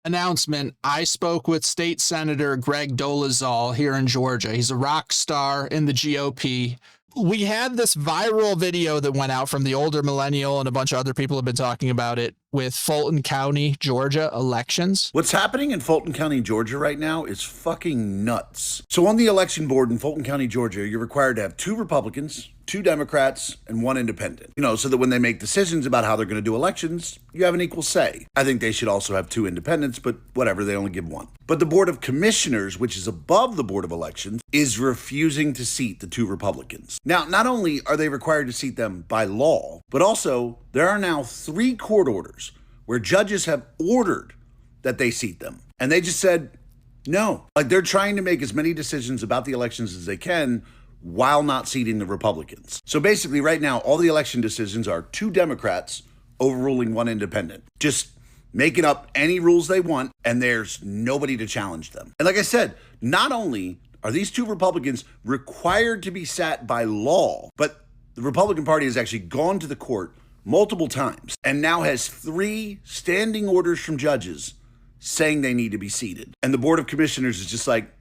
announcement. I spoke with State Senator Greg Dolezal here in Georgia. He's a rock star in the GOP. We had this viral video that went out from the older millennial, and a bunch of other people have been talking about it, with Fulton County, Georgia elections. What's happening in Fulton County, Georgia right now is fucking nuts. So on the election board in Fulton County, Georgia, you're required to have 2 Republicans, 2 Democrats, and 1 independent. So that when they make decisions about how they're going to do elections, you have an equal say. I think they should also have 2 independents, but whatever, they only give 1. But the Board of Commissioners, which is above the Board of Elections, is refusing to seat the 2 Republicans. Now, not only are they required to seat them by law, but also there are now 3 court orders where judges have ordered that they seat them. And they just said no. Like, they're trying to make as many decisions about the elections as they can while not seating the Republicans. So basically right now, all the election decisions are 2 Democrats overruling 1 independent, just making up any rules they want, and there's nobody to challenge them. And like I said, not only are these 2 Republicans required to be sat by law, but the Republican Party has actually gone to the court multiple times and now has 3 standing orders from judges saying they need to be seated. And the Board of Commissioners is just like,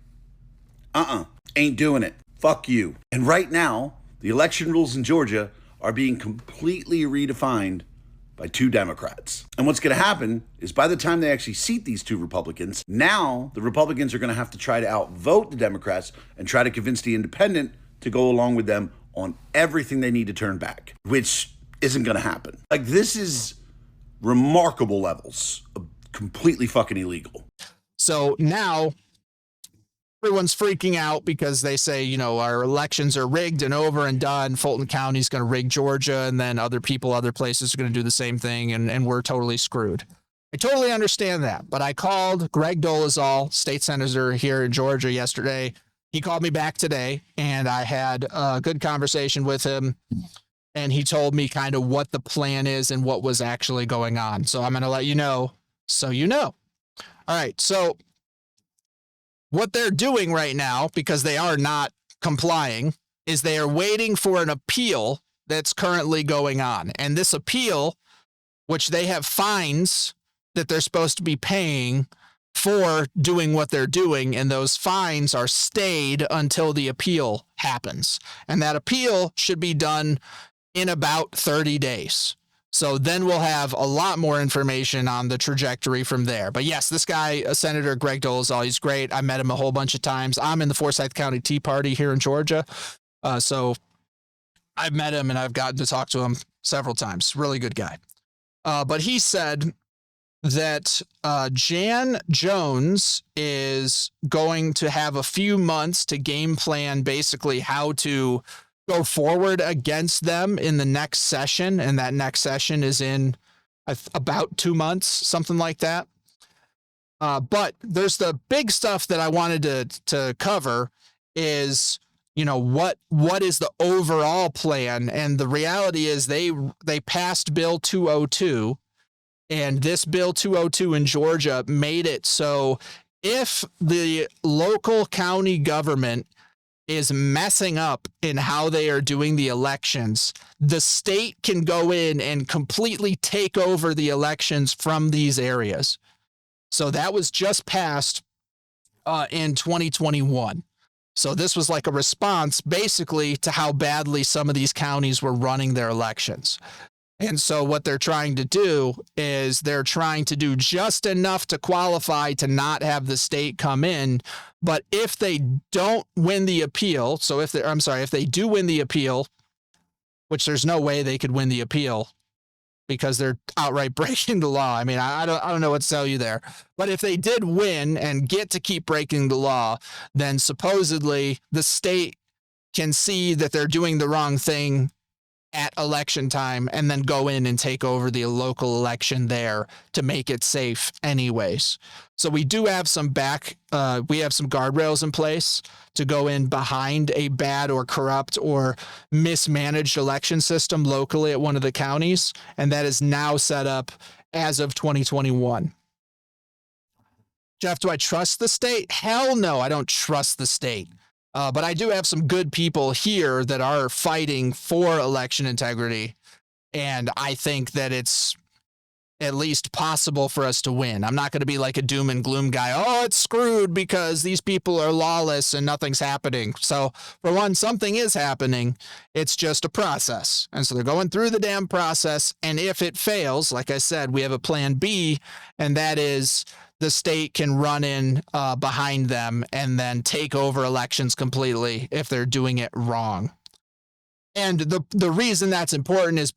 ain't doing it. Fuck you. And right now, the election rules in Georgia are being completely redefined by 2 Democrats. And what's going to happen is by the time they actually seat these 2 Republicans, now the Republicans are going to have to try to outvote the Democrats and try to convince the independent to go along with them on everything they need to turn back, which isn't going to happen. Like, this is remarkable levels of completely fucking illegal. So now everyone's freaking out because they say, our elections are rigged and over and done. Fulton County's going to rig Georgia, and then other places are going to do the same thing, and we're totally screwed. I totally understand that, but I called Greg Dolezal, state senator here in Georgia, yesterday. He called me back today, and I had a good conversation with him, and he told me kind of what the plan is and what was actually going on. So I'm going to let you know so you know. All right, so what they're doing right now, because they are not complying, is they are waiting for an appeal that's currently going on. And this appeal, which they have fines that they're supposed to be paying for doing what they're doing, and those fines are stayed until the appeal happens. And that appeal should be done in about 30 days. So then we'll have a lot more information on the trajectory from there. But yes, this guy, Senator Greg Dolezal, he's great. I met him a whole bunch of times. I'm in the Forsyth County Tea Party here in Georgia. So I've met him and I've gotten to talk to him several times. Really good guy. But he said that Jan Jones is going to have a few months to game plan basically how to go forward against them in the next session. And that next session is in about 2 months, something like that. But there's the big stuff that I wanted to cover is, what is the overall plan? And the reality is they passed Bill 202, and this Bill 202 in Georgia made it so if the local county government is messing up in how they are doing the elections, the state can go in and completely take over the elections from these areas. So that was just passed in 2021. So this was like a response basically to how badly some of these counties were running their elections. And so what they're trying to do is they're trying to do just enough to qualify to not have the state come in. But if they don't win the appeal, so if they do win the appeal, which there's no way they could win the appeal because they're outright breaking the law. I mean, I don't know what to tell you there. But if they did win and get to keep breaking the law, then supposedly the state can see that they're doing the wrong thing at election time and then go in and take over the local election there to make it safe anyways. So we do have some we have some guardrails in place to go in behind a bad or corrupt or mismanaged election system locally at one of the counties. And that is now set up as of 2021. Jeff, do I trust the state? Hell no, I don't trust the state. But I do have some good people here that are fighting for election integrity. And I think that it's at least possible for us to win. I'm not going to be like a doom and gloom guy. Oh, it's screwed because these people are lawless and nothing's happening. So for one, something is happening. It's just a process. And so they're going through the damn process. And if it fails, like I said, we have a plan B, and that is the state can run in behind them and then take over elections completely if they're doing it wrong. And the reason that's important is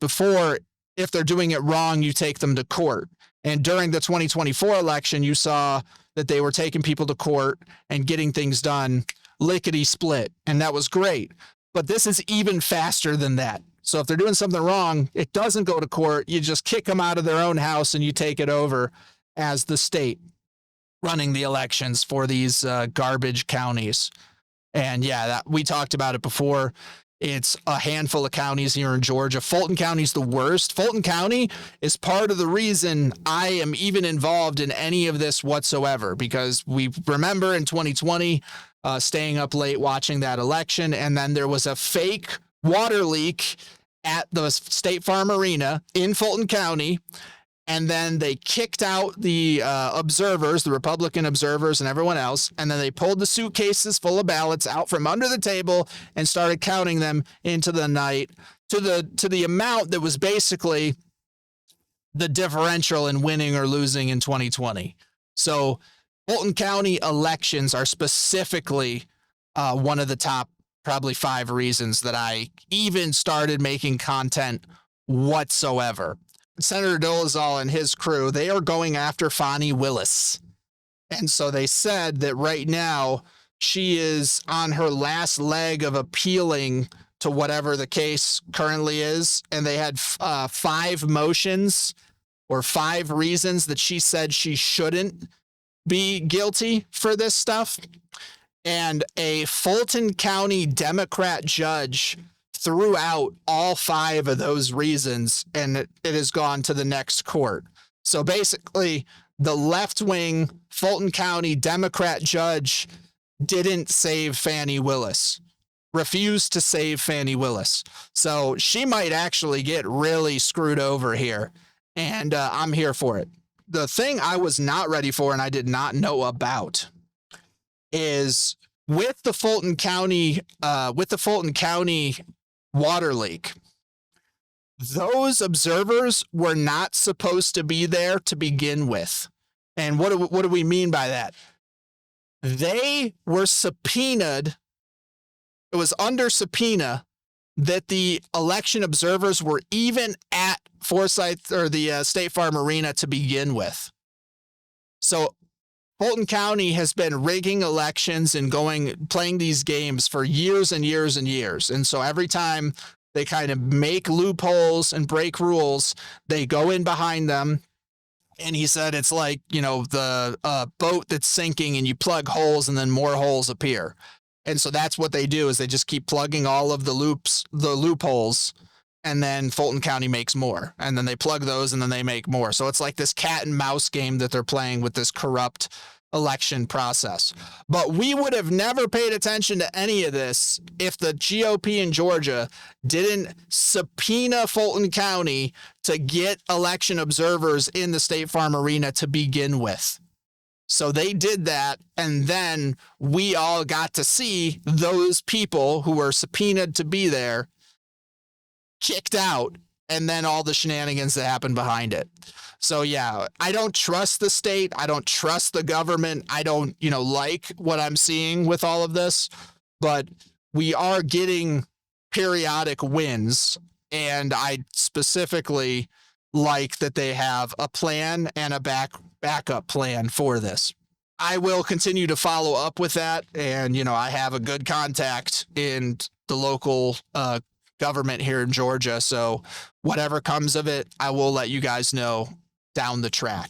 if they're doing it wrong, you take them to court. And during the 2024 election, you saw that they were taking people to court and getting things done lickety split. And that was great. But this is even faster than that. So if they're doing something wrong, it doesn't go to court. You just kick them out of their own house and you take it over as the state running the elections for these garbage counties. And yeah, we talked about it before. It's a handful of counties here in Georgia. Fulton County is the worst. Fulton County is part of the reason I am even involved in any of this whatsoever, because we remember in 2020 staying up late watching that election, and then there was a fake water leak at the State Farm Arena in Fulton County. And then they kicked out the observers, the Republican observers and everyone else. And then they pulled the suitcases full of ballots out from under the table and started counting them into the night to the amount that was basically the differential in winning or losing in 2020. So Fulton County elections are specifically one of the top probably 5 reasons that I even started making content whatsoever. Senator Dolezal and his crew, they are going after Fani Willis. And so they said that right now she is on her last leg of appealing to whatever the case currently is. And they had 5 motions or 5 reasons that she said she shouldn't be guilty for this stuff. And a Fulton County Democrat judge threw out all 5 of those reasons, and it has gone to the next court. So basically, the left-wing Fulton County Democrat judge didn't save Fani Willis, refused to save Fani Willis. So she might actually get really screwed over here, and I'm here for it. The thing I was not ready for and I did not know about is with the Fulton County water leak, those observers were not supposed to be there to begin with. And what do we mean by that? They were subpoenaed. It was under subpoena that the election observers were even at Forsyth or the State Farm Arena to begin with. So Fulton County has been rigging elections and playing these games for years and years and years. And so every time they kind of make loopholes and break rules, they go in behind them. And he said it's like, the boat that's sinking and you plug holes and then more holes appear. And so that's what they do, is they just keep plugging all of the loopholes, and then Fulton County makes more. And then they plug those and then they make more. So it's like this cat and mouse game that they're playing with this corrupt election process. But we would have never paid attention to any of this if the GOP in Georgia didn't subpoena Fulton County to get election observers in the State Farm Arena to begin with. So they did that, and then we all got to see those people who were subpoenaed to be there kicked out, and then all the shenanigans that happened behind it. So yeah, I don't trust the state. I don't trust the government. I don't, like what I'm seeing with all of this, but we are getting periodic wins. And I specifically like that they have a plan and a backup plan for this. I will continue to follow up with that. And, I have a good contact in the local government here in Georgia. So whatever comes of it, I will let you guys know down the track.